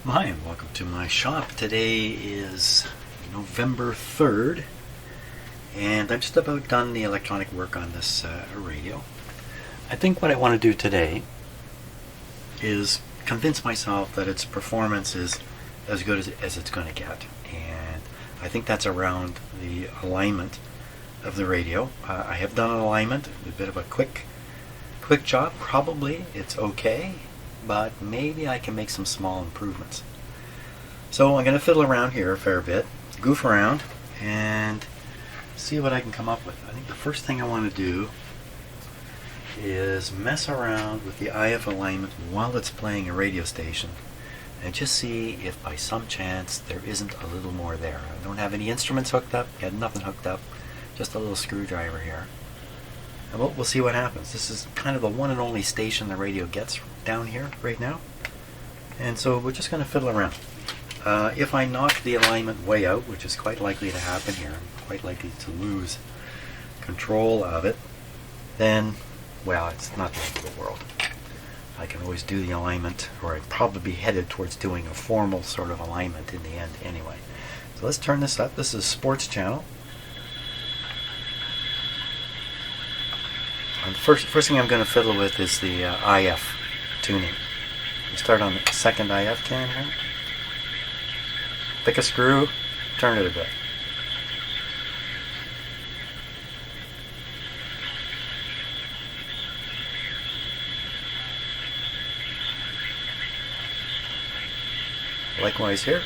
Hi, and welcome to my shop. Today is November 3rd, and I'm just about done the electronic work on this radio. I think what I want to do today is convince myself that its performance is as good as it's going to get, and I think that's around the alignment of the radio. I have done an alignment, a bit of a quick job. Probably it's okay, but maybe I can make some small improvements. So I'm going to fiddle around here a fair bit, goof around, and see what I can come up with. I think the first thing I want to do is mess around with the IF alignment while it's playing a radio station and just see if by some chance there isn't a little more there. I don't have any instruments hooked up, got nothing hooked up, just a little screwdriver here. And we'll see what happens. This is kind of the one and only station the radio gets down here right now. And so we're just going to fiddle around. If I knock the alignment way out, which is quite likely to happen here, I'm quite likely to lose control of it, then, well, it's not the end of the world. I can always do the alignment, or I'd probably be headed towards doing a formal sort of alignment in the end anyway. So let's turn this up. This is sports channel. And the first thing I'm going to fiddle with is the IF tuning. We start on the second IF can here. Pick a screw, turn it a bit. Likewise here.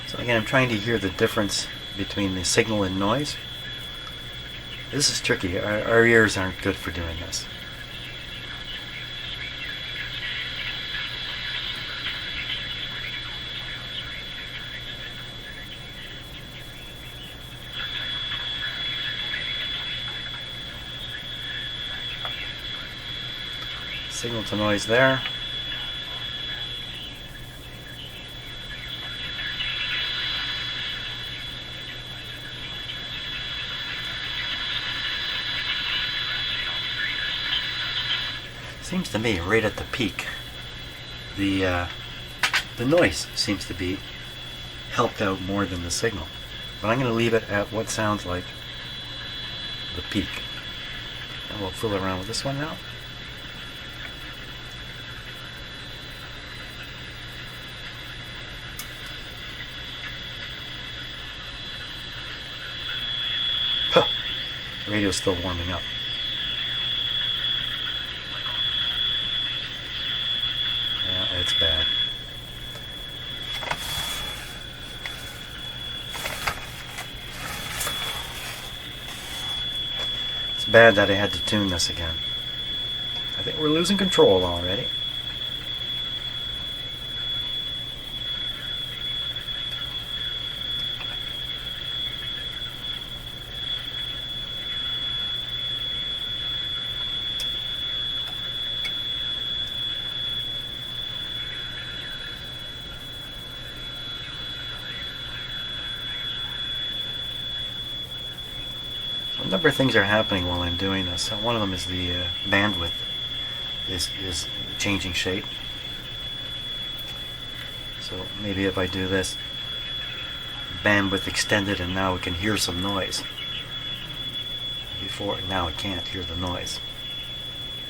So again, I'm trying to hear the difference between the signal and noise. This is tricky. Our ears aren't good for doing this. Signal to noise there. Seems to me right at the peak, the noise seems to be helped out more than the signal. But I'm going to leave it at what sounds like the peak. And we'll fool around with this one now. Huh. The radio's still warming up. Yeah, it's bad. It's bad that I had to tune this again. I think we're losing control already. A number of things are happening while I'm doing this. One of them is the bandwidth is changing shape. So maybe if I do this, bandwidth extended, and now we can hear some noise. Before, now I can't hear the noise.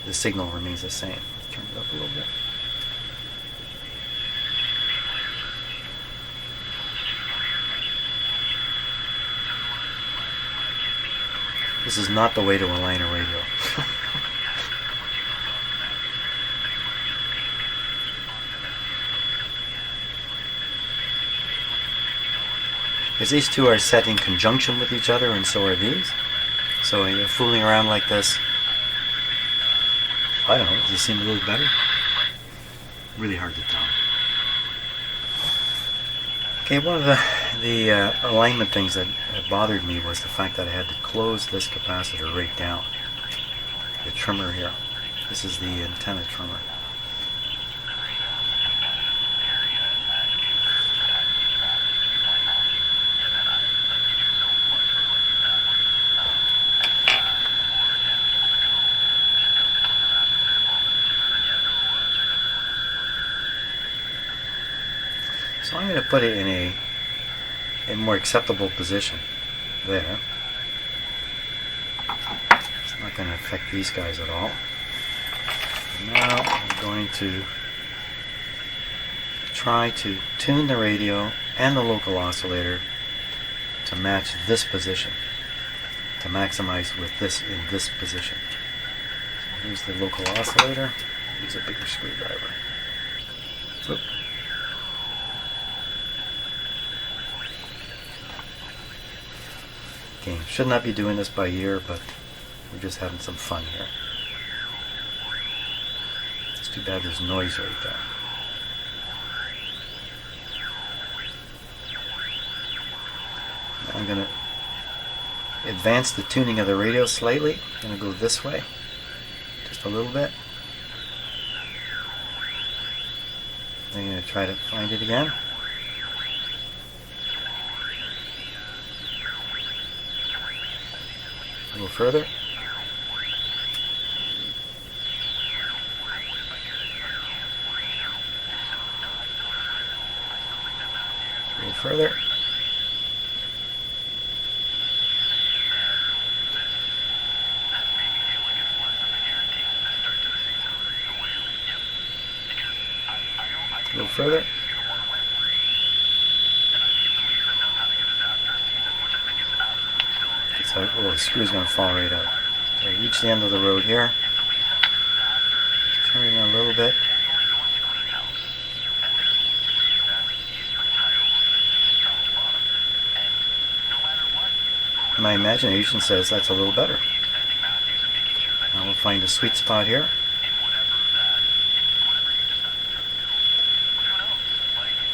The signal remains the same. Turn it up a little bit. This is not the way to align a radio. Because these two are set in conjunction with each other, and so are these. So you're fooling around like this. I don't know, does it seem a little better? Really hard to tell. Okay, one of the alignment things that bothered me was the fact that I had to close this capacitor right down. The trimmer here. This is the antenna trimmer. So I'm going to put it in a more acceptable position there. It's not going to affect these guys at all. Now I'm going to try to tune the radio and the local oscillator to match this position, to maximize with this in this position. So here's the local oscillator. Use a bigger screwdriver. Oop. Okay, should not be doing this by ear, but we're just having some fun here. It's too bad there's noise right there. Now I'm going to advance the tuning of the radio slightly. I'm going to go this way, just a little bit. I'm going to try to find it again. A little further. A little further. A little further. So, oh, the screw's going to fall right out. So I reach the end of the road here. Turn it in a little bit. My imagination says that's a little better. Now we'll find a sweet spot here.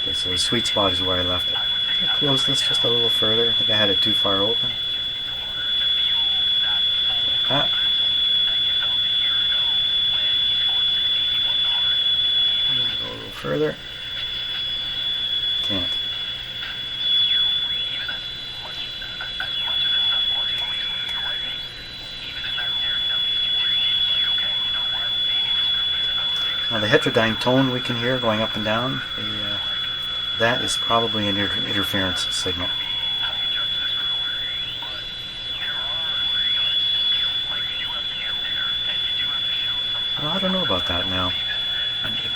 Okay, so the sweet spot is where I left it. I'll close this just a little further. I think I had it too far open. Like that. Go a little further. Can't. Now the heterodyne tone we can hear going up and down, that is probably an interference signal. Well, I don't know about that now.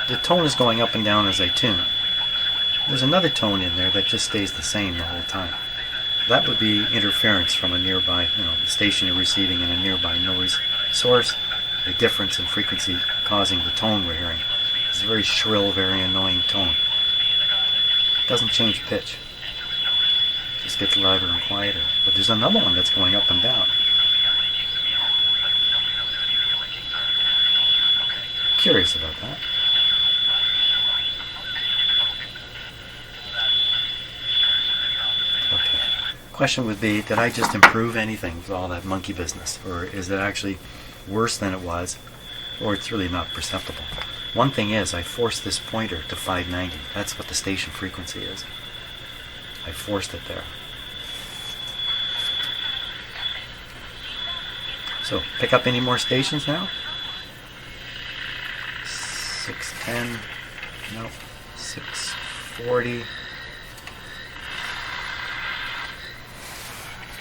The tone is going up and down as I tune. There's another tone in there that just stays the same the whole time. That would be interference from a nearby, the station you're receiving in a nearby noise source. A difference in frequency causing the tone we're hearing. It's a very shrill, very annoying tone. It doesn't change pitch. It just gets louder and quieter. But there's another one that's going up and down. Curious about that. Okay. Question would be, did I just improve anything with all that monkey business? Or is it actually worse than it was? Or it's really not perceptible? One thing is, I forced this pointer to 590. That's what the station frequency is. I forced it there. So, pick up any more stations now? 610, nope, 640.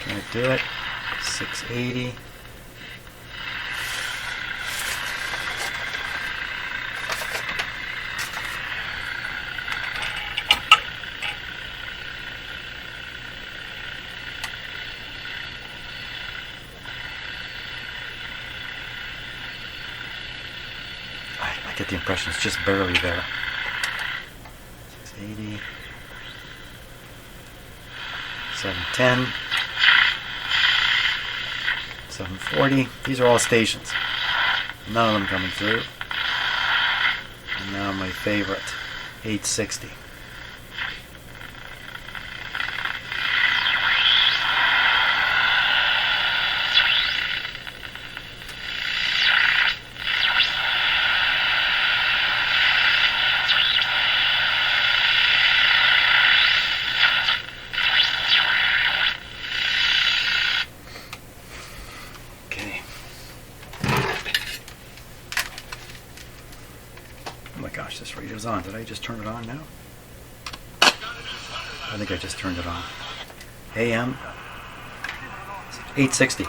Can't do it. 680. I get the impression it's just barely there. 680, 710, 740. These are all stations. None of them coming through. And now my favorite, 860. gosh, this radio's on. Did I just turn it on now? I think I just turned it on. AM 860.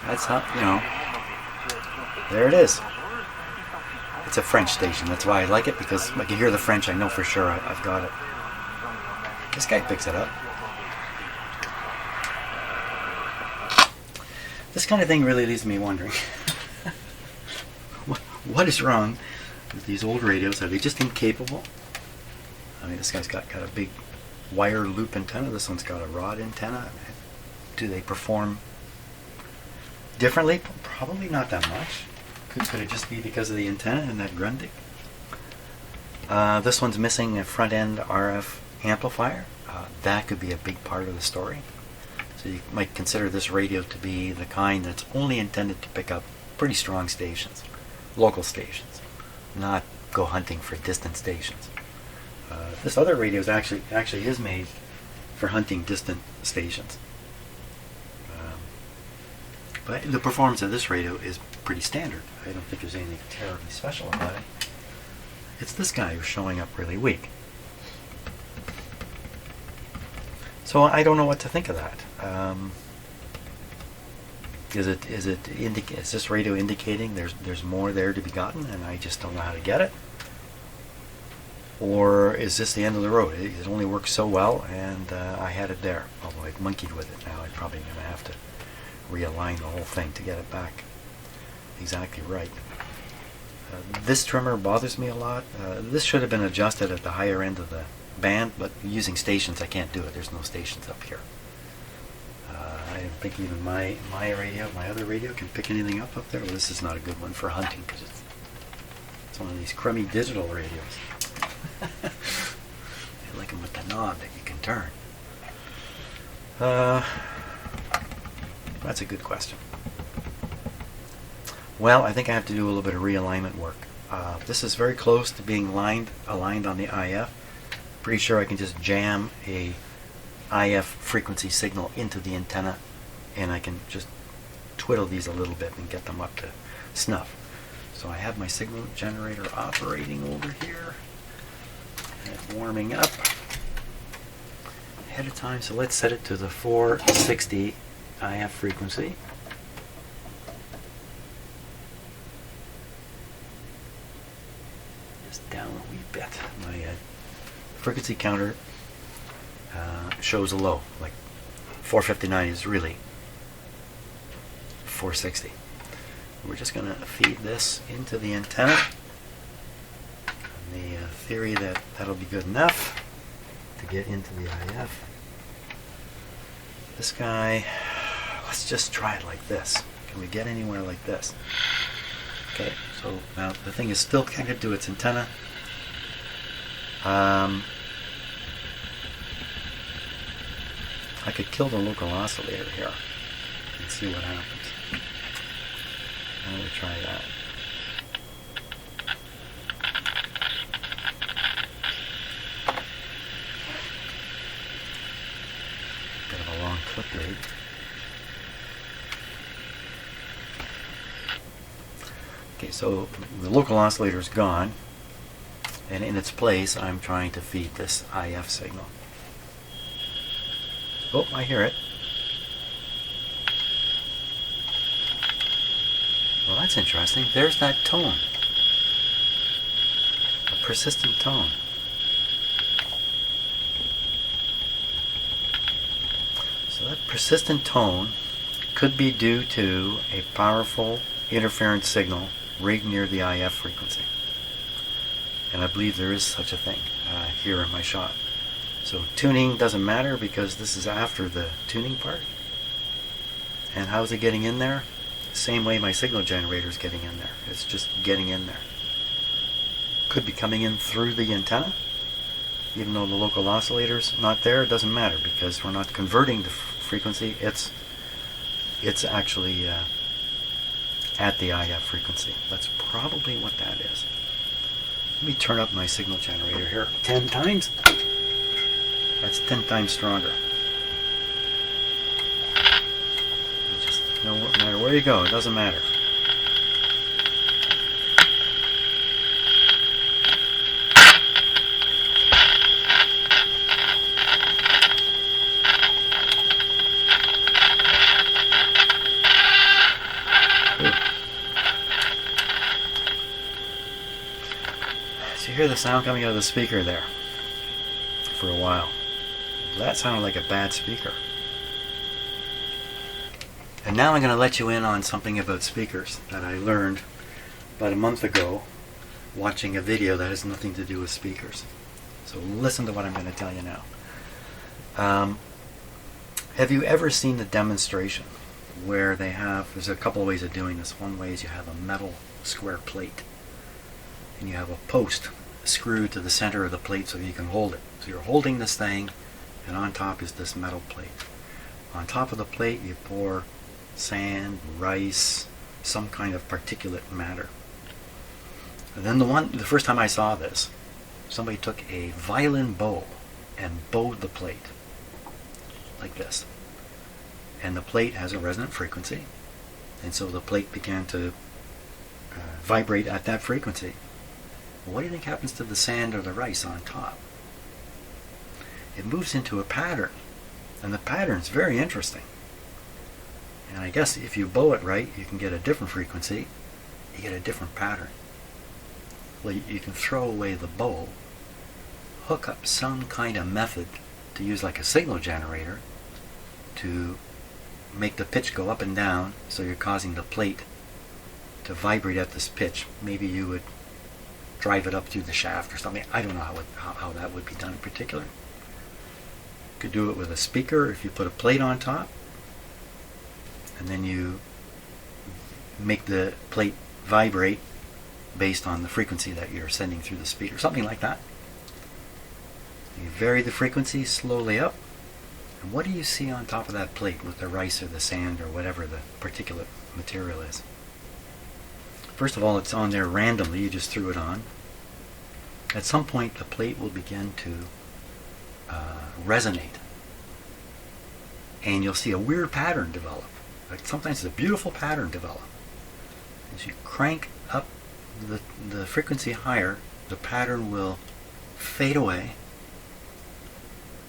That's how, you know, there it is. It's a French station. That's why I like it, because I can hear the French. I know for sure I've got it. This guy picks it up. This kind of thing really leaves me wondering. What is wrong with these old radios? Are they just incapable? I mean, this guy's got a big wire loop antenna. This one's got a rod antenna. Do they perform differently? Probably not that much. Could it just be because of the antenna and that grunting? This one's missing a front end RF amplifier. That could be a big part of the story. So you might consider this radio to be the kind that's only intended to pick up pretty strong stations, local stations, not go hunting for distant stations. This other radio is actually is made for hunting distant stations. But the performance of this radio is pretty standard. I don't think there's anything terribly special about it. It's this guy who's showing up really weak. So I don't know what to think of that. Is this radio indicating there's more there to be gotten and I just don't know how to get it? Or is this the end of the road? It only works so well and I had it there. Although I've monkeyed with it now, I'm probably going to have to realign the whole thing to get it back exactly right. This trimmer bothers me a lot. This should have been adjusted at the higher end of the band, but using stations I can't do it. There's no stations up here. I don't think even my other radio can pick anything up there. Well, this is not a good one for hunting because it's one of these crummy digital radios. I like them with the knob that you can turn. That's a good question. Well, I think I have to do a little bit of realignment work. This is very close to being aligned on the IF. Pretty sure I can just jam a IF frequency signal into the antenna and I can just twiddle these a little bit and get them up to snuff. So I have my signal generator operating over here and warming up ahead of time. So let's set it to the 460 IF frequency. Just down a wee bit. My frequency counter shows a low, like 459 is really 460. We're just going to feed this into the antenna. And the theory that that'll be good enough to get into the IF. This guy, let's just try it like this. Can we get anywhere like this? Okay, so now the thing is still connected to its antenna. I could kill the local oscillator here and see what happens. I'm going to try that. Bit of a long clip lead. Okay, so the local oscillator is gone, and in its place I'm trying to feed this IF signal. Oh, I hear it. Well, that's interesting. There's that tone. A persistent tone. So that persistent tone could be due to a powerful interference signal right near the IF frequency. And I believe there is such a thing here in my shop. So tuning doesn't matter because this is after the tuning part. And how's it getting in there? Same way my signal generator is getting in there. It's just getting in there. Could be coming in through the antenna. Even though the local oscillator's not there, it doesn't matter because we're not converting the frequency. It's actually at the IF frequency. That's probably what that is. Let me turn up my signal generator here 10 times. That's 10 times stronger. Just no matter where there you go. It doesn't matter. So you hear the sound coming out of the speaker there for a while. That sounded like a bad speaker. And now I'm going to let you in on something about speakers that I learned about a month ago watching a video that has nothing to do with speakers. So listen to what I'm going to tell you now. Have you ever seen the demonstration where there's a couple of ways of doing this. One way is you have a metal square plate and you have a post screwed to the center of the plate so you can hold it. So you're holding this thing and on top is this metal plate. On top of the plate you pour sand, rice, some kind of particulate matter. And then the first time I saw this, somebody took a violin bow and bowed the plate like this. And the plate has a resonant frequency, and so the plate began to vibrate at that frequency. Well, what do you think happens to the sand or the rice on top? It moves into a pattern, and the pattern's very interesting. And I guess if you bow it right, you can get a different frequency, you get a different pattern. Well, you can throw away the bow, hook up some kind of method to use like a signal generator to make the pitch go up and down, so you're causing the plate to vibrate at this pitch. Maybe you would drive it up through the shaft or something. I don't know how that would be done in particular. You could do it with a speaker if you put a plate on top, and then you make the plate vibrate based on the frequency that you're sending through the speaker, something like that. You vary the frequency slowly up, and what do you see on top of that plate with the rice or the sand or whatever the particulate material is? First of all, it's on there randomly. You just threw it on. At some point, the plate will begin to resonate, and you'll see a weird pattern develop. Like sometimes it's a beautiful pattern develop. As you crank up the frequency higher, the pattern will fade away,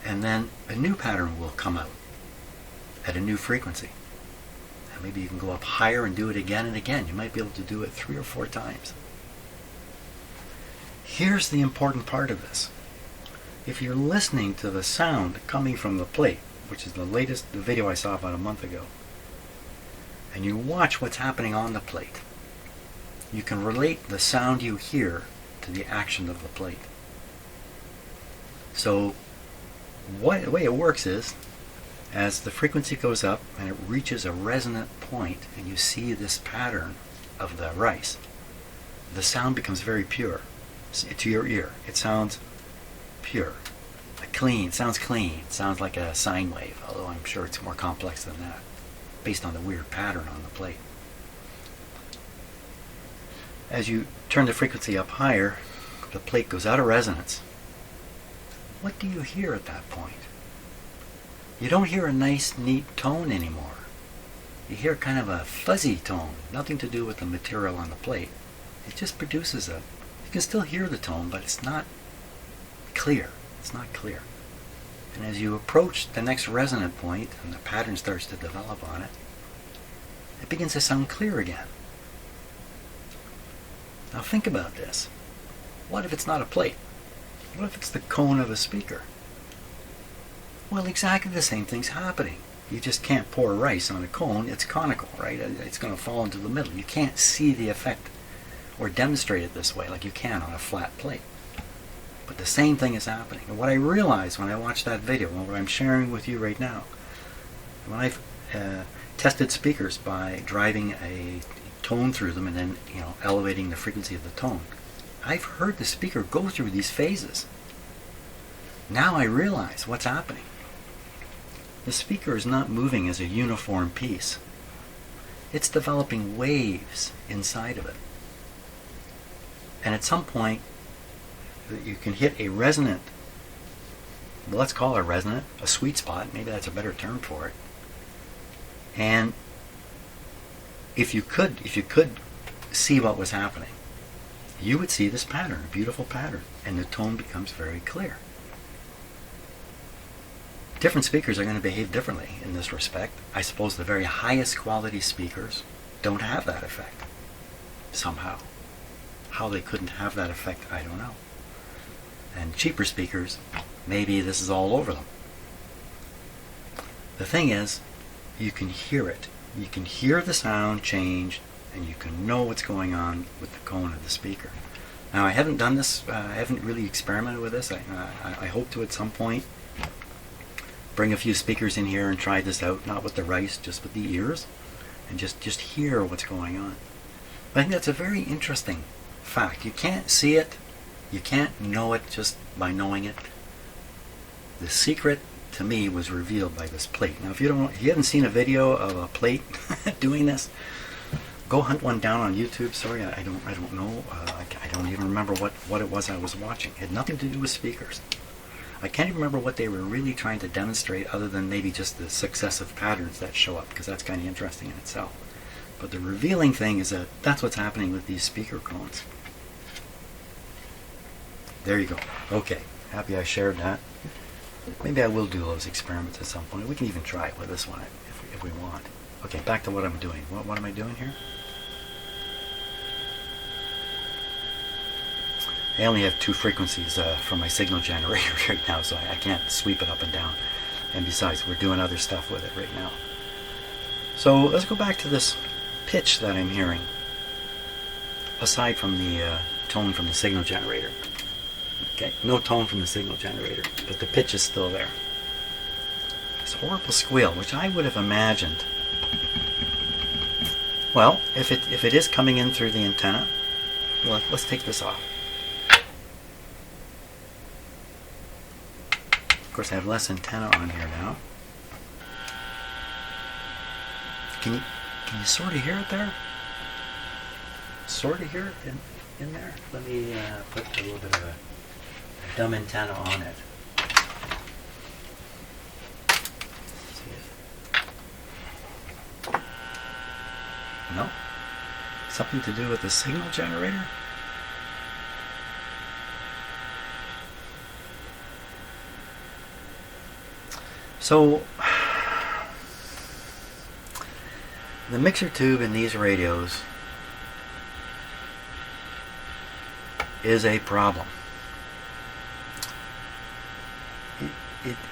and then a new pattern will come out at a new frequency. And maybe you can go up higher and do it again and again. You might be able to do it 3 or 4 times. Here's the important part of this. If you're listening to the sound coming from the plate, which is the video I saw about a month ago, and you watch what's happening on the plate, you can relate the sound you hear to the action of the plate. So the way it works is, as the frequency goes up and it reaches a resonant point and you see this pattern of the rice, the sound becomes very pure to your ear. It sounds pure, clean. It sounds clean. It sounds like a sine wave, although I'm sure it's more complex than that, based on the weird pattern on the plate. As you turn the frequency up higher, the plate goes out of resonance. What do you hear at that point? You don't hear a nice, neat tone anymore. You hear kind of a fuzzy tone, nothing to do with the material on the plate. It just produces you can still hear the tone, but it's not clear. It's not clear. And as you approach the next resonant point and the pattern starts to develop on it, it begins to sound clear again. Now think about this. What if it's not a plate? What if it's the cone of a speaker? Well, exactly the same thing's happening. You just can't pour rice on a cone. It's conical, right? It's going to fall into the middle. You can't see the effect or demonstrate it this way like you can on a flat plate. But the same thing is happening. And what I realized when I watched that video, and what I'm sharing with you right now, when I've tested speakers by driving a tone through them and then elevating the frequency of the tone, I've heard the speaker go through these phases. Now I realize what's happening. The speaker is not moving as a uniform piece. It's developing waves inside of it. And at some point, you can hit a resonant, well, let's call it a resonant, a sweet spot, maybe that's a better term for it. And if you could see what was happening, you would see this pattern, a beautiful pattern, and the tone becomes very clear. Different speakers are going to behave differently in this respect. I suppose the very highest quality speakers don't have that effect somehow. How they couldn't have that effect, I don't know. And cheaper speakers, maybe this is all over them. The thing is, you can hear it. You can hear the sound change, and you can know what's going on with the cone of the speaker. Now, I haven't done this. I haven't really experimented with this. I hope to at some point bring a few speakers in here and try this out, not with the rice, just with the ears, and just hear what's going on. But I think that's a very interesting fact. You can't see it. You can't know it just by knowing it. The secret, to me, was revealed by this plate. Now, if you haven't seen a video of a plate doing this, go hunt one down on YouTube. Sorry, I don't know. I don't even remember what it was I was watching. It had nothing to do with speakers. I can't even remember what they were really trying to demonstrate, other than maybe just the successive patterns that show up, because that's kind of interesting in itself. But the revealing thing is that that's what's happening with these speaker cones. There you go. Okay, happy I shared that. Maybe I will do those experiments at some point. We can even try it with this one if we want. Okay, back to what I'm doing. What am I doing here? I only have 2 frequencies from my signal generator right now, so I can't sweep it up and down. And besides, we're doing other stuff with it right now. So let's go back to this pitch that I'm hearing, aside from the tone from the signal generator. Okay, no tone from the signal generator, but the pitch is still there. This horrible squeal, which I would have imagined. Well, if it is coming in through the antenna, well, let's take this off. Of course, I have less antenna on here now. Can you sort of hear it there? Sort of hear it in there? Let me put a little bit of a dumb antenna on it. No? Something to do with the signal generator? So, the mixer tube in these radios is a problem.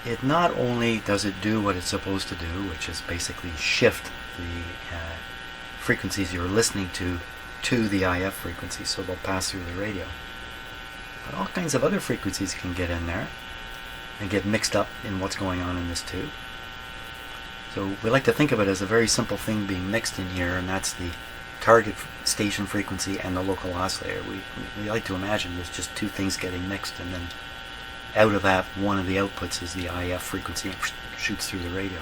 It not only does it do what it's supposed to do, which is basically shift the frequencies you're listening to the IF frequency, so they'll pass through the radio. But all kinds of other frequencies can get in there and get mixed up in what's going on in this tube. So we like to think of it as a very simple thing being mixed in here, and that's the target station frequency and the local oscillator. We like to imagine there's just 2 things getting mixed, and then out of that, one of the outputs is the IF frequency and shoots through the radio.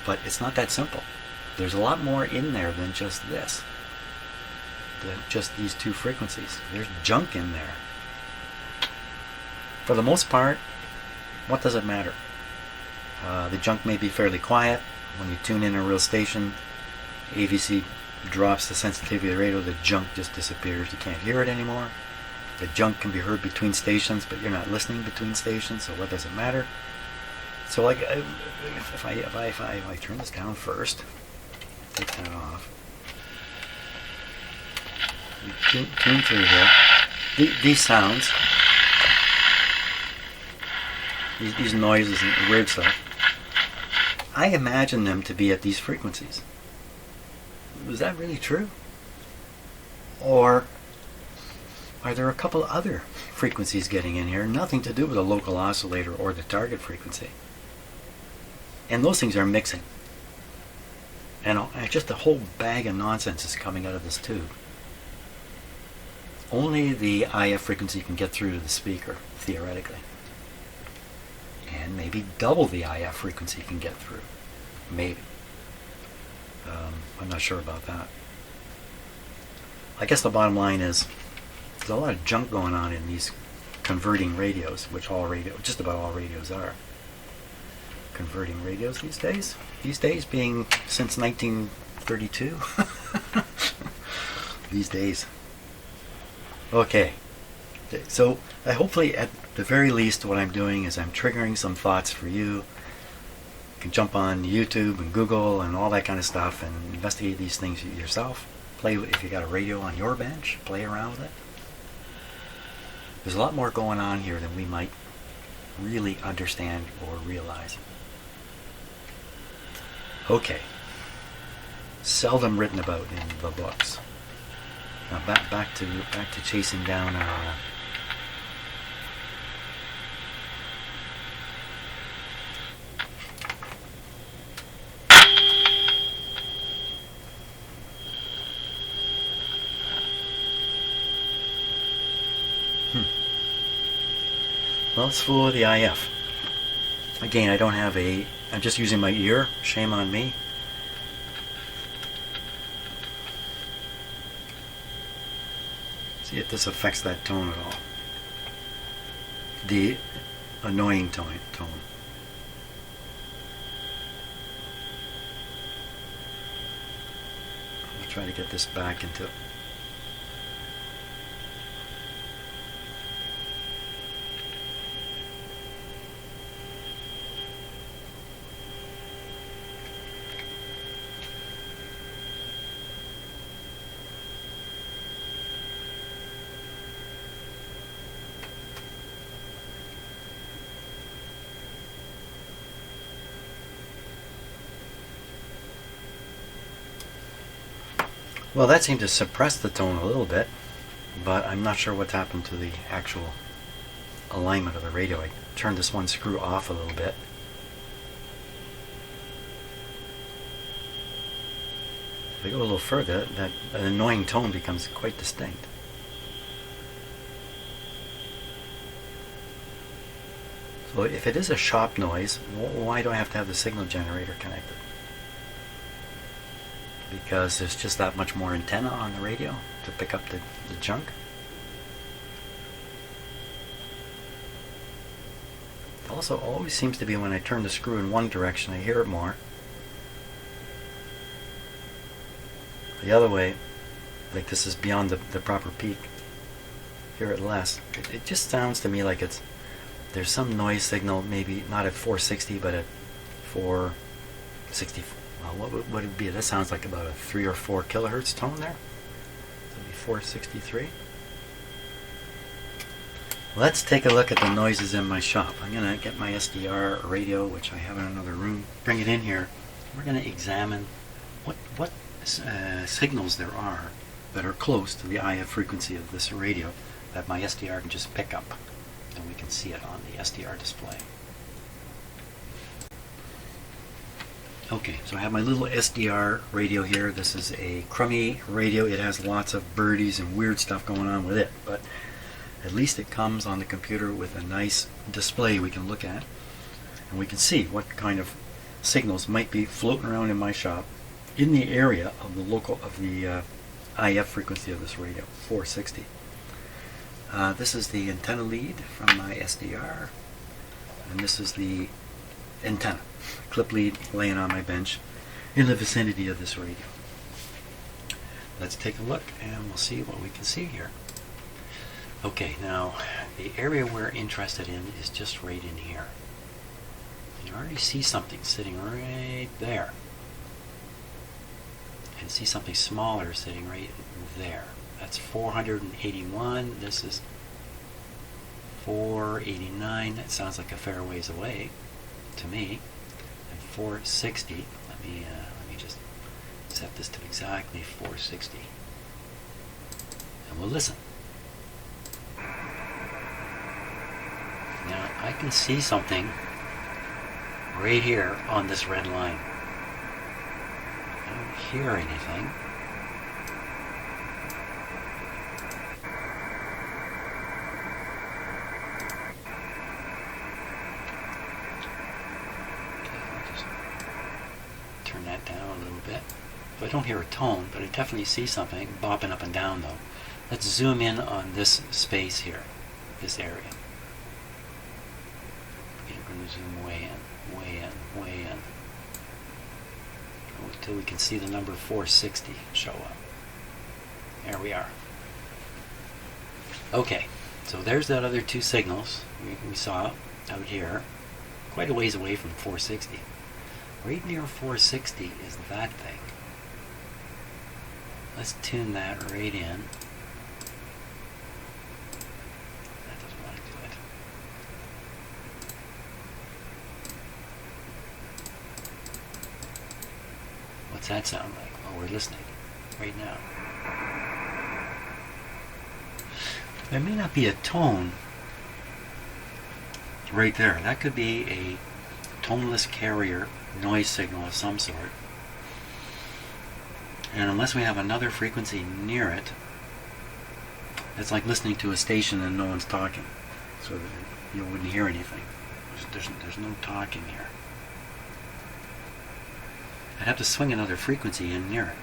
But it's not that simple. There's a lot more in there than just this. Just these 2 frequencies. There's junk in there. For the most part, what does it matter? The junk may be fairly quiet. When you tune in a real station, AVC drops the sensitivity of the radio, the junk just disappears. You can't hear it anymore. The junk can be heard between stations, but you're not listening between stations, so what does it matter? So like, if I turn this down first, take that off, you tune through here, these sounds, these noises and weird stuff, I imagine them to be at these frequencies. Was that really true? Or are there a couple other frequencies getting in here, nothing to do with the local oscillator or the target frequency? And those things are mixing. And just a whole bag of nonsense is coming out of this tube. Only the IF frequency can get through to the speaker, theoretically. And maybe double the IF frequency can get through. Maybe. I'm not sure about that. I guess the bottom line is there's a lot of junk going on in these converting radios, which just about all radios are. Converting radios these days? These days being since 1932? these days. Okay, so hopefully at the very least what I'm doing is I'm triggering some thoughts for you. You can jump on YouTube and Google and all that kind of stuff and investigate these things yourself. Play, if you got a radio on your bench, play around with it. There's a lot more going on here than we might really understand or realize. Okay, seldom written about in the books. Now back to chasing down our well, it's full of the IF. Again, I don't have I'm just using my ear. Shame on me. See if this affects that tone at all. The annoying tone. I'll try to get this back into. Well, that seemed to suppress the tone a little bit, but I'm not sure what's happened to the actual alignment of the radio. I turned this one screw off a little bit. If I go a little further, that annoying tone becomes quite distinct. So if it is a shop noise, why do I have to have the signal generator connected? Because there's just that much more antenna on the radio to pick up the junk. It also always seems to be when I turn the screw in one direction I hear it more. The other way, like this is beyond the proper peak, hear it less. It just sounds to me like there's some noise signal, maybe not at 460 but at 460. What would it be? That sounds like about a 3 or 4 kilohertz tone there. That would be 463. Let's take a look at the noises in my shop. I'm going to get my SDR radio, which I have in another room, bring it in here. We're going to examine what signals there are that are close to the IF frequency of this radio that my SDR can just pick up, and we can see it on the SDR display. Okay, so I have my little SDR radio here. This is a crummy radio. It has lots of birdies and weird stuff going on with it, but at least it comes on the computer with a nice display we can look at, and we can see what kind of signals might be floating around in my shop in the area of the IF frequency of this radio, 460. This is the antenna lead from my SDR, and this is the antenna clip lead laying on my bench in the vicinity of this radio. Let's take a look and we'll see what we can see here. Okay, now the area we're interested in is just right in here. You already see something sitting right there, and see something smaller sitting right there. That's 481. This is 489. That sounds like a fair ways away to me. And 460. Let me just set this to exactly 460, and we'll listen. Now I can see something right here on this red line. I don't hear anything. That down a little bit. So I don't hear a tone, but I definitely see something bopping up and down though. Let's zoom in on this space here, this area. Okay, we're going to zoom way in, way in, way in. Go until we can see the number 460 show up. There we are. Okay, so there's that other two signals we saw out here, quite a ways away from 460. Right near 460 is that thing. Let's tune that right in. That doesn't want to do it. What's that sound like? Well, we're listening right now. There may not be a tone right there. That could be a toneless carrier noise signal of some sort. And unless we have another frequency near it, it's like listening to a station and no one's talking. So you wouldn't hear anything. There's no talking here. I'd have to swing another frequency in near it.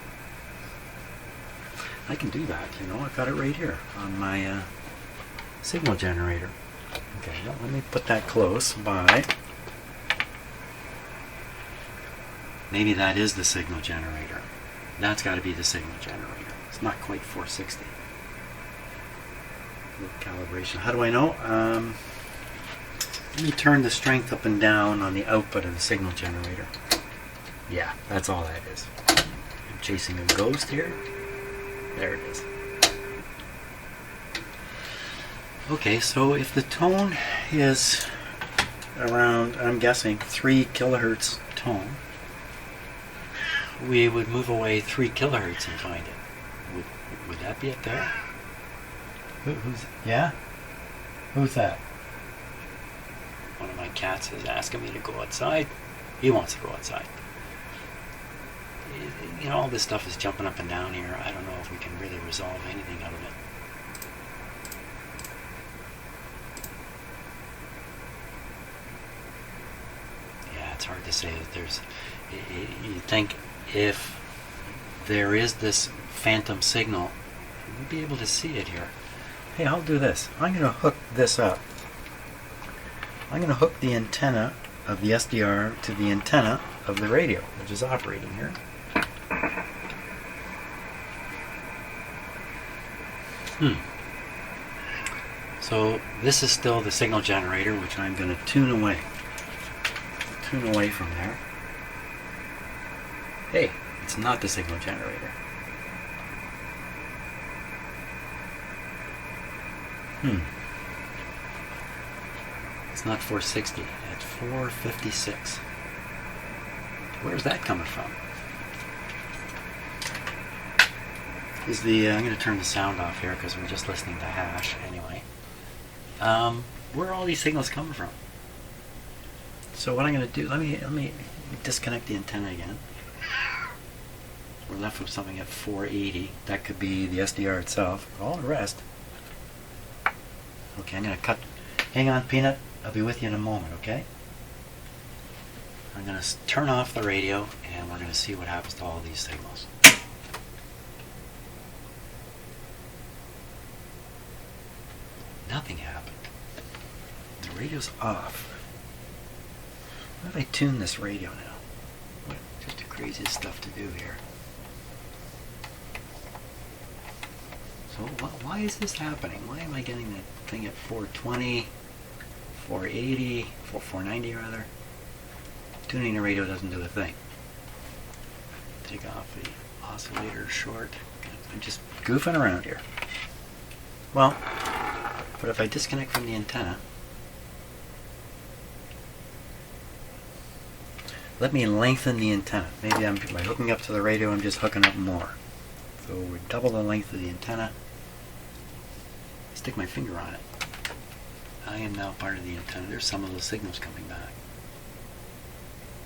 I can do that, you know. I've got it right here on my signal generator. Okay, well, let me put that close by. Maybe that is the signal generator. That's got to be the signal generator. It's not quite 460. Calibration. How do I know? Let me turn the strength up and down on the output of the signal generator. Yeah, that's all that is. I'm chasing a ghost here. There it is. Okay, so if the tone is around, I'm guessing, 3 kilohertz tone, we would move away 3 kilohertz and find it. Would that be up there? Yeah? Who's that? One of my cats is asking me to go outside. He wants to go outside. You know, all this stuff is jumping up and down here. I don't know if we can really resolve anything out of it. Yeah, it's hard to say that there's... You think if there is this phantom signal, we'll be able to see it here. Hey, I'll do this. I'm going to hook this up. I'm going to hook the antenna of the SDR to the antenna of the radio, which is operating here. So this is still the signal generator, which I'm going to tune away. Tune away from there. Hey, it's not the signal generator. It's not 460. It's 456. Where's that coming from? I'm going to turn the sound off here because we're just listening to hash anyway. Where are all these signals coming from? So what I'm going to do, let me disconnect the antenna again. We're left with something at 480. That could be the SDR itself. All the rest. Okay, I'm going to cut. Hang on, Peanut. I'll be with you in a moment, okay? I'm going to turn off the radio and we're going to see what happens to all these signals. Nothing happened. The radio's off. How do I tune this radio now? What just the craziest stuff to do here. So why is this happening? Why am I getting that thing at 420, 480, 490 rather? Tuning the radio doesn't do a thing. Take off the oscillator short. I'm just goofing around here. Well, but if I disconnect from the antenna, let me lengthen the antenna. Maybe by hooking up to the radio, I'm just hooking up more. So we double the length of the antenna. Stick my finger on it. I am now part of the antenna. There's some of those signals coming back.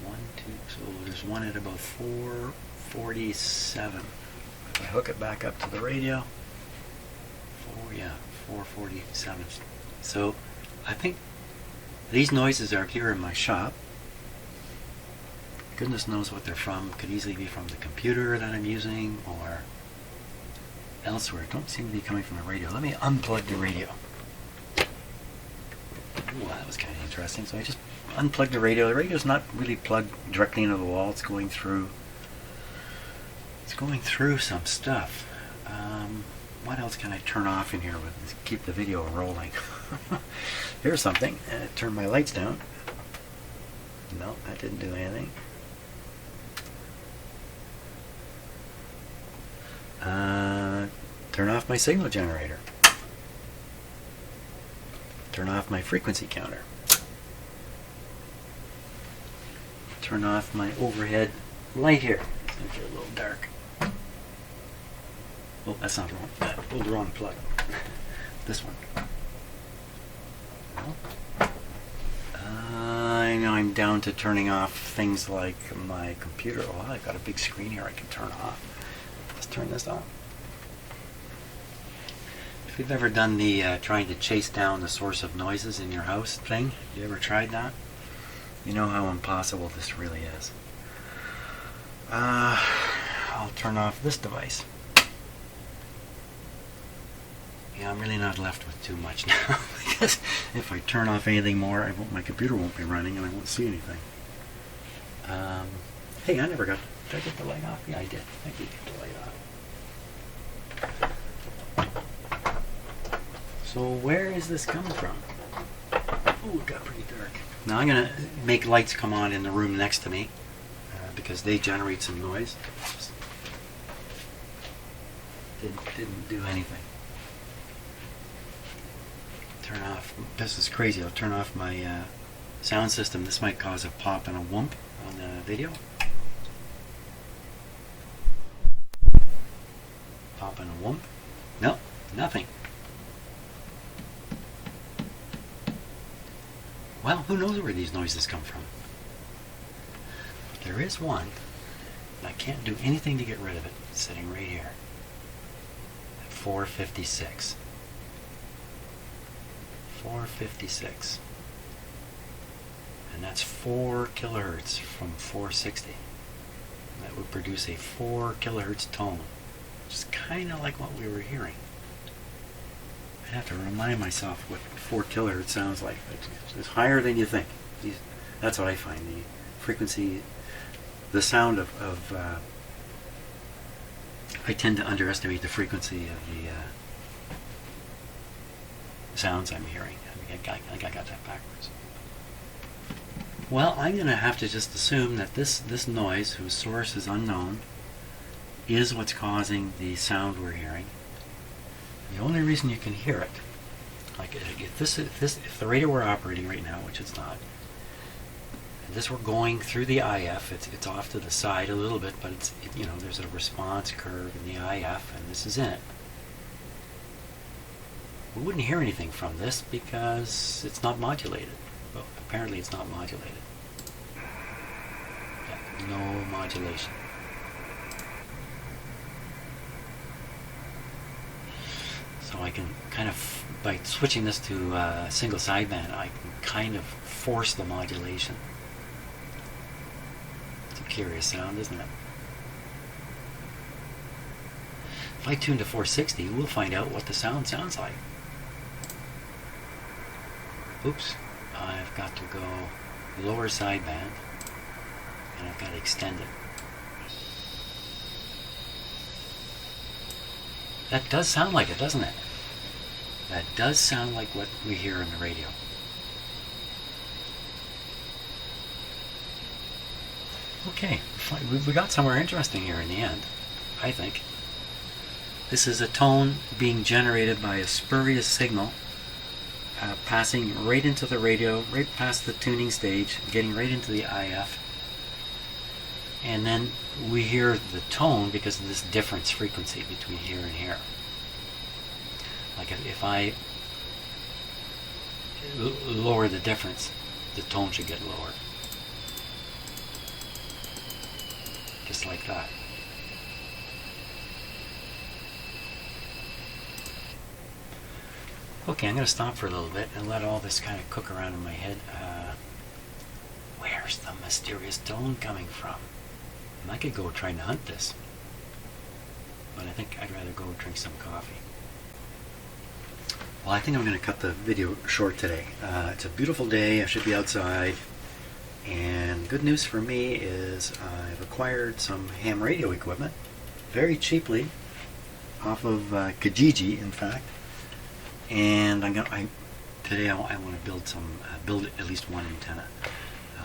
1, 2, so there's one at about 447. If I hook it back up to the radio, 447. So I think these noises are here in my shop. Goodness knows what they're from. Could easily be from the computer that I'm using or elsewhere. Don't seem to be coming from the radio. Let me unplug the radio. Ooh, that was kind of interesting. So I just unplugged the radio. The radio's not really plugged directly into the wall. It's going through going through some stuff. What else can I turn off in here to keep the video rolling? Here's something. Turn my lights down. No, that didn't do anything. Turn off my signal generator. Turn off my frequency counter. Turn off my overhead light here. Make it a little dark. Oh, that's not the wrong. That pulled the wrong plug. This one. No. I know I'm down to turning off things like my computer. Oh, I've got a big screen here I can turn off. Let's turn this on. If you've ever done the trying to chase down the source of noises in your house thing, have you ever tried that? You know how impossible this really is. I'll turn off this device. Yeah, I'm really not left with too much now because if I turn off anything more, my computer won't be running and I won't see anything. Hey, I never got. Did I get the light off? Yeah, I did. I did get the light off. So where is this coming from? Oh, it got pretty dark. Now I'm going to make lights come on in the room next to me because they generate some noise. Just didn't do anything. Turn off. This is crazy. I'll turn off my sound system. This might cause a pop and a whoomp on the video. Pop and a whoomp. No, nothing. Well, who knows where these noises come from? But there is one. I can't do anything to get rid of it. It's sitting right here at 456. 456. And that's 4 kilohertz from 460. That would produce a 4 kilohertz tone, which is kind of like what we were hearing. I have to remind myself what 4 kilohertz sounds like. It's higher than you think. That's what I find. The frequency, the sound of I tend to underestimate the frequency of the sounds I'm hearing. I think I got that backwards. Well, I'm going to have to just assume that this noise, whose source is unknown, is what's causing the sound we're hearing. The only reason you can hear it, like if the radio were operating right now, which it's not, and this were going through the IF, it's off to the side a little bit, but there's a response curve in the IF, and this is in it. We wouldn't hear anything from this because it's not modulated. Well, apparently it's not modulated. Yeah, no modulation. So I can kind of, by switching this to single sideband, I can kind of force the modulation. It's a curious sound, isn't it? If I tune to 460, we'll find out what the sound sounds like. Oops, I've got to go lower sideband, and I've got to extend it. That does sound like it, doesn't it? That does sound like what we hear on the radio. Okay, we got somewhere interesting here in the end, I think. This is a tone being generated by a spurious signal passing right into the radio, right past the tuning stage, getting right into the IF. And then we hear the tone because of this difference frequency between here and here. Like if I lower the difference, the tone should get lower. Just like that. Okay, I'm going to stop for a little bit and let all this kind of cook around in my head. Where's the mysterious tone coming from? And I could go trying to hunt this, but I think I'd rather go drink some coffee. Well, I think I'm going to cut the video short today. It's a beautiful day. I should be outside. And good news for me is I've acquired some ham radio equipment. very cheaply off of Kijiji, in fact. And today I want to build at least one antenna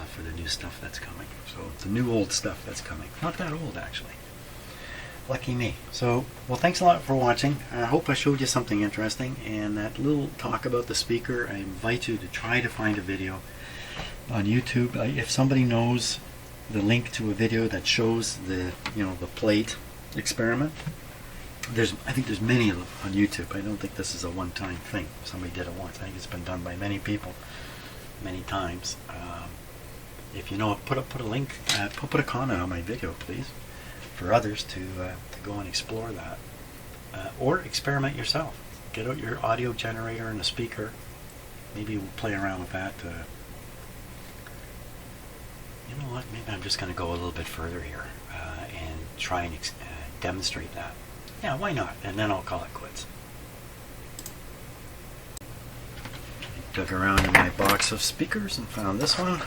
for the new stuff that's coming. So it's the new old stuff that's coming. Not that old, actually. Lucky me. So, well, thanks a lot for watching. I hope I showed you something interesting. And that little talk about the speaker, I invite you to try to find a video on YouTube. If somebody knows the link to a video that shows the plate experiment, I think there's many of them on YouTube. I don't think this is a one-time thing. Somebody did it once. I think it's been done by many people many times. If you know, put a link, put a comment on my video, please, for others to go and explore that, or experiment yourself. Get out your audio generator and a speaker. Maybe we'll play around with that. You know what? Maybe I'm just going to go a little bit further here and try and demonstrate that. Yeah, why not? And then I'll call it quits. Dug around in my box of speakers and found this one.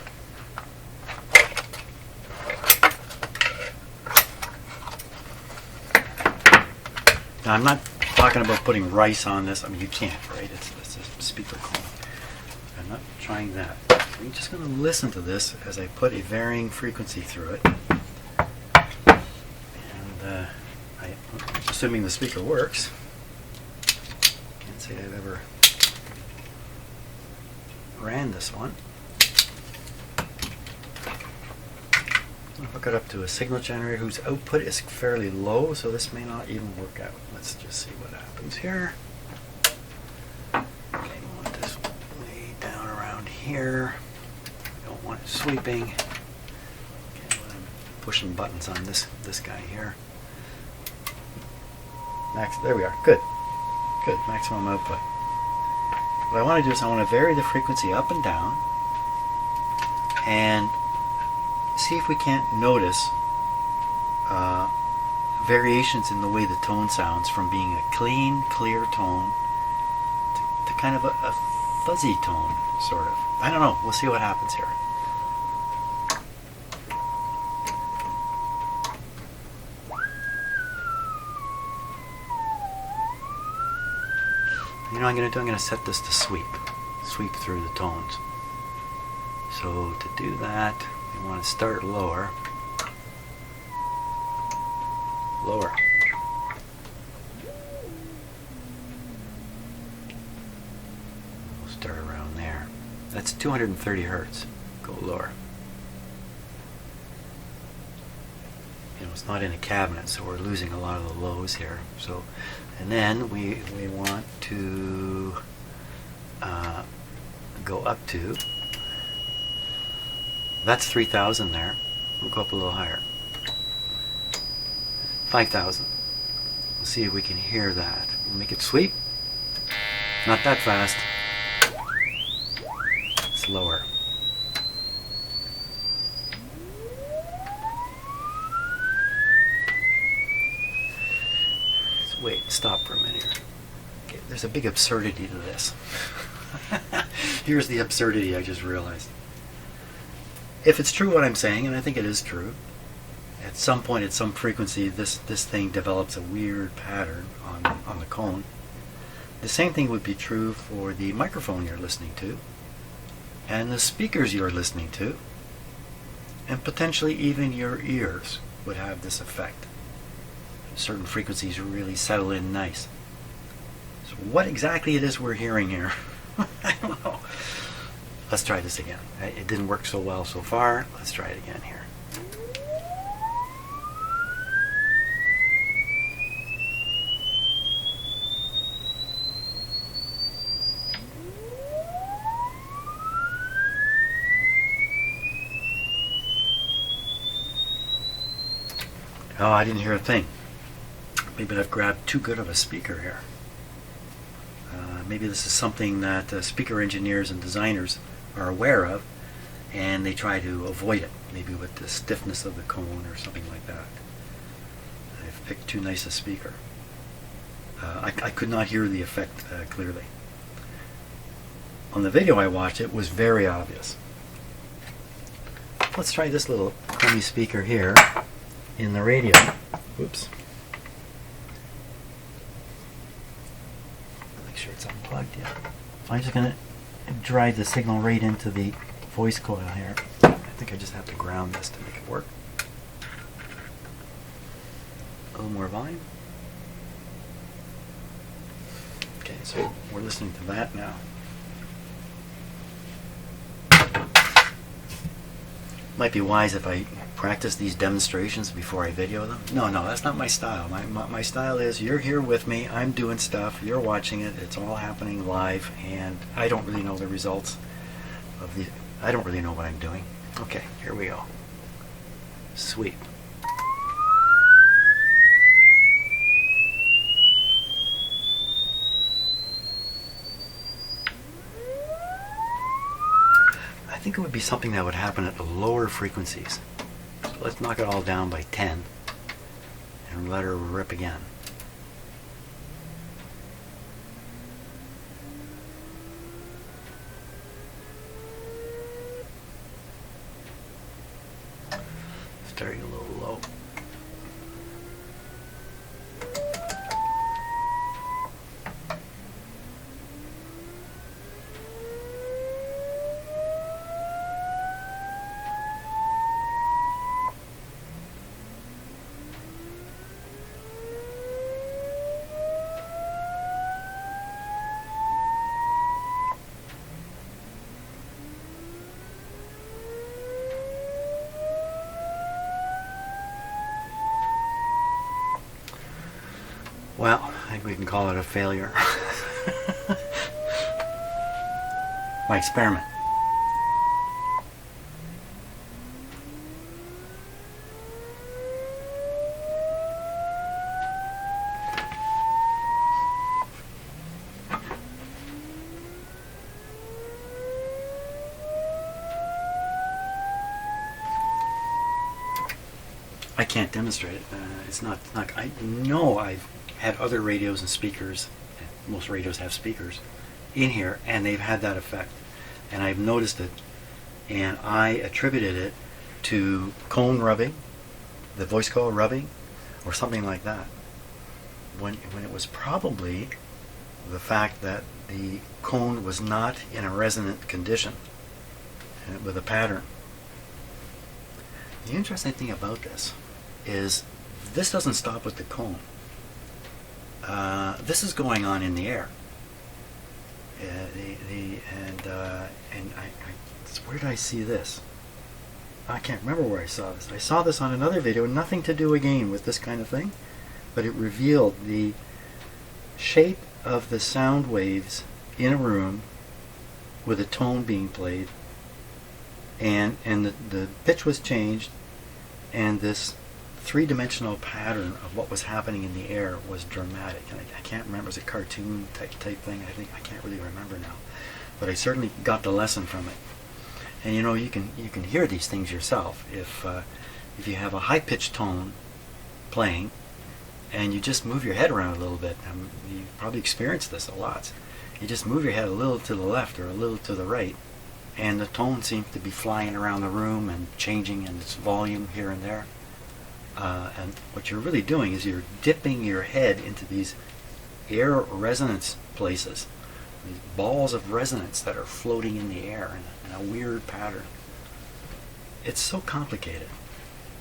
Now, I'm not talking about putting rice on this. I mean, you can't, right? It's a speaker cone. I'm not trying that. I'm just going to listen to this as I put a varying frequency through it. And assuming the speaker works. Can't say I've ever ran this one. I'll hook it up to a signal generator whose output is fairly low, so this may not even work out. Let's just see what happens here. Okay, we want this way down around here. Don't want it sweeping. Okay, I'm pushing buttons on this guy here. There we are. Good. Good. Maximum output. What I want to do is I want to vary the frequency up and down and see if we can't notice variations in the way the tone sounds from being a clean, clear tone to kind of a fuzzy tone, sort of. I don't know. We'll see what happens here. You know what I'm going to do? I'm going to set this to sweep through the tones. So to do that, we want to start lower. Lower. We'll start around there. That's 230 hertz. Go lower. You know, it's not in a cabinet, so we're losing a lot of the lows here. So, and then we want to go up to, that's 3,000 there. We'll go up a little higher. 5,000. We'll see if we can hear that. We'll make it sweep. Not that fast. It's lower. Wait, stop for a minute here. Okay, there's a big absurdity to this. Here's the absurdity I just realized. If it's true what I'm saying, and I think it is true, at some point, at some frequency, this thing develops a weird pattern on the cone. The same thing would be true for the microphone you're listening to, and the speakers you're listening to, and potentially even your ears would have this effect. Certain frequencies really settle in nice. So what exactly it is we're hearing here, I don't know. Let's try this again. It didn't work so well so far. Let's try it again here. Oh, I didn't hear a thing. Maybe I've grabbed too good of a speaker here. Maybe this is something that speaker engineers and designers are aware of, and they try to avoid it, maybe with the stiffness of the cone or something like that. I've picked too nice a speaker. I could not hear the effect clearly. On the video I watched, it was very obvious. Let's try this little crummy speaker here in the radio. Oops. sure it's unplugged yet. I'm just going to drive the signal right into the voice coil here. I think I just have to ground this to make it work. A little more volume. Okay, so we're listening to that now. Might be wise if I practice these demonstrations before I video them. No, that's not my style. My style is you're here with me, I'm doing stuff, you're watching it, it's all happening live, and I don't really know the results of the... I don't really know what I'm doing. Okay, here we go. Sweet. I think it would be something that would happen at the lower frequencies. So let's knock it all down by 10 and let her rip again. Starting a little low. Well, I think we can call it a failure. My experiment. I can't demonstrate it. It's not. I know I've had other radios and speakers. Most radios have speakers in here, and they've had that effect. And I've noticed it, and I attributed it to cone rubbing, the voice coil rubbing, or something like that. When it was probably the fact that the cone was not in a resonant condition with a pattern. The interesting thing about this is this doesn't stop with the cone. This is going on in the air. Where did I see this? I can't remember where I saw this. I saw this on another video, nothing to do again with this kind of thing, but it revealed the shape of the sound waves in a room with a tone being played, and the pitch was changed, and this three-dimensional pattern of what was happening in the air was dramatic. And I can't remember, it was a cartoon type thing. I can't really remember now, but I certainly got the lesson from it. And you know, you can hear these things yourself if you have a high-pitched tone playing and you just move your head around a little bit. You probably experienced this a lot. You just move your head a little to the left or a little to the right, and the tone seems to be flying around the room and changing in its volume here and there. And what you're really doing is you're dipping your head into these air resonance places, these balls of resonance that are floating in the air in a weird pattern. It's so complicated,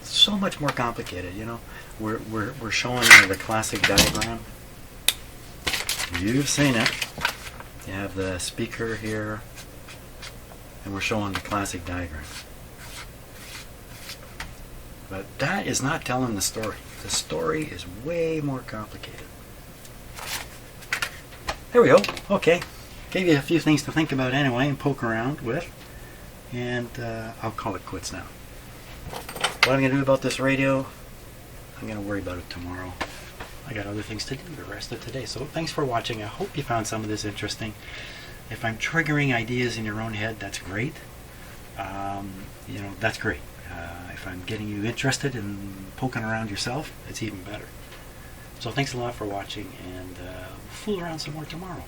so much more complicated. You know, we're showing you the classic diagram. You've seen it. You have the speaker here, and we're showing the classic diagram. But that is not telling the story. The story is way more complicated. There we go. Okay. Gave you a few things to think about anyway and poke around with. And I'll call it quits now. What I'm going to do about this radio, I'm going to worry about it tomorrow. I got other things to do the rest of today. So thanks for watching. I hope you found some of this interesting. If I'm triggering ideas in your own head, that's great. You know, that's great. If I'm getting you interested in poking around yourself, it's even better. So thanks a lot for watching, and we'll fool around some more tomorrow.